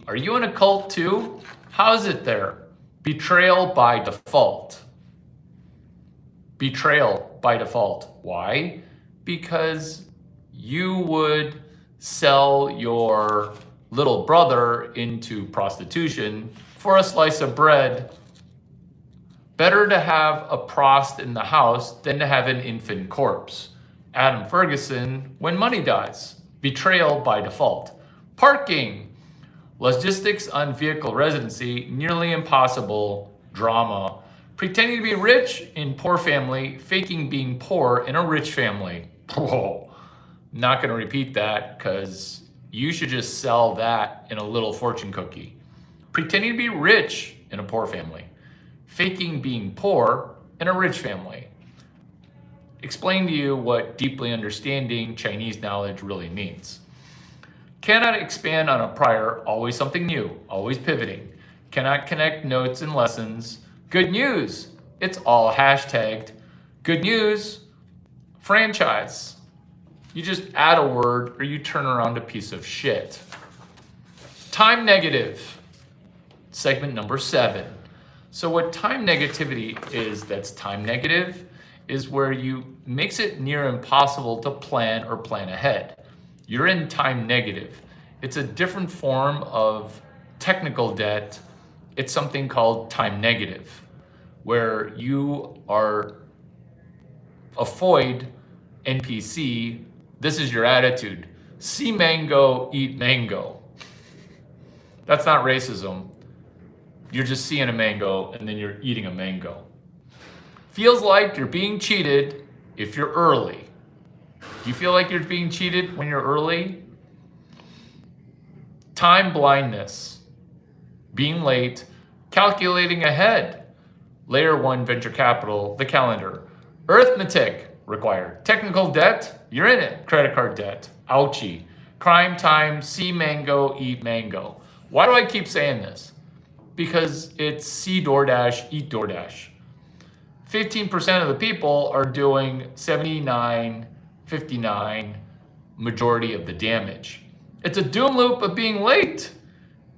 Are you in a cult too? How's it there? Betrayal by default. Betrayal by default. Why? Because you would sell your little brother into prostitution for a slice of bread. Better to have a prost in the house than to have an infant corpse. Adam Ferguson, when money dies. Betrayal by default. Parking. Logistics on vehicle residency, nearly impossible. Drama. Pretending to be rich in poor family, faking being poor in a rich family. Whoa. Not gonna repeat that because you should just sell that in a little fortune cookie. Pretending to be rich in a poor family, faking being poor in a rich family. Explain to you what deeply understanding Chinese knowledge really means. Cannot expand on a prior, always something new, always pivoting. Cannot connect notes and lessons. Good news, it's all hashtagged. Good news, franchise. You just add a word or you turn around a piece of shit. Time negative, segment number 7. So what time negativity is that's time negative is where you makes it near impossible to plan or plan ahead. You're in time negative. It's a different form of technical debt. It's something called time negative, where you are a Foid NPC. This is your attitude. See mango, eat mango. That's not racism. You're just seeing a mango and then you're eating a mango. Feels like you're being cheated if you're early. Do you feel like you're being cheated when you're early? Time blindness. Being late. Calculating ahead. Layer 1 venture capital, the calendar. Arithmetic required. Technical debt, you're in it. Credit card debt. Ouchie. Crime time, see mango, eat mango. Why do I keep saying this? Because it's see DoorDash, eat DoorDash. 15% of the people are doing 79, 59, majority of the damage. It's a doom loop of being late.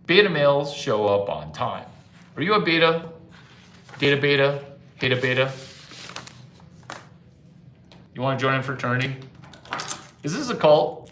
Beta males show up on time. Are you a beta? Data beta? Beta beta? You want to join a fraternity? Is this a cult?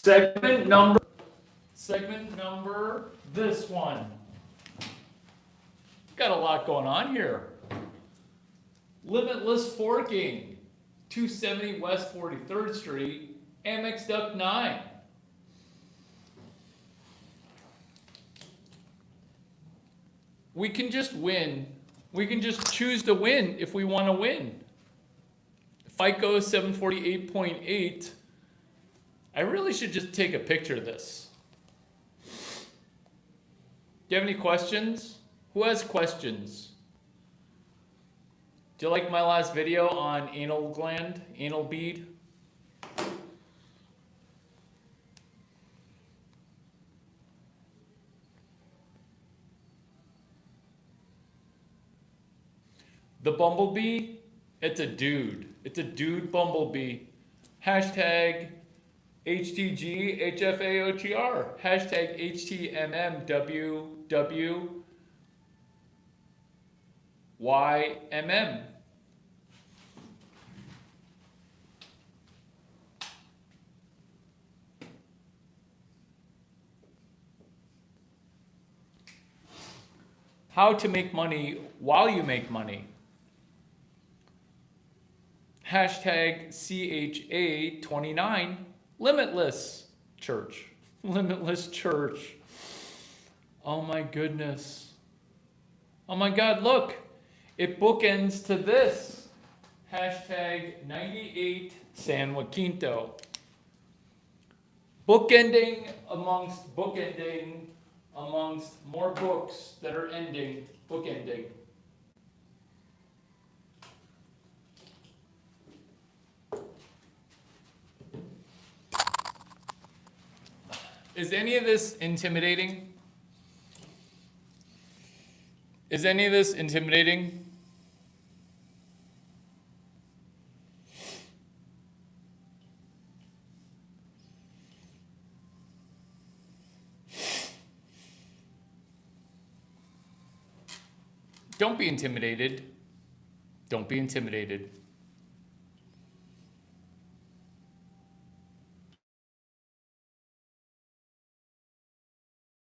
Segment number, this one. Got a lot going on here. Limitless forking, 270 West 43rd Street, Amex Duck 9. We can just win. We can just choose to win if we want to win. FICO 748.8. I really should just take a picture of this. Do you have any questions? Who has questions? Do you like my last video on anal gland, anal bead? The bumblebee, it's a dude. It's a dude bumblebee. Hashtag HTG HFAOTR. Hashtag HTMMWWYMM. How to make money while you make money. Hashtag CHA29, Limitless Church. Limitless Church. Oh my goodness. Oh my God, look. It bookends to this. Hashtag 98 San Jacinto. Bookending amongst more books that are ending. Bookending. Is any of this intimidating? Is any of this intimidating? Don't be intimidated. Don't be intimidated.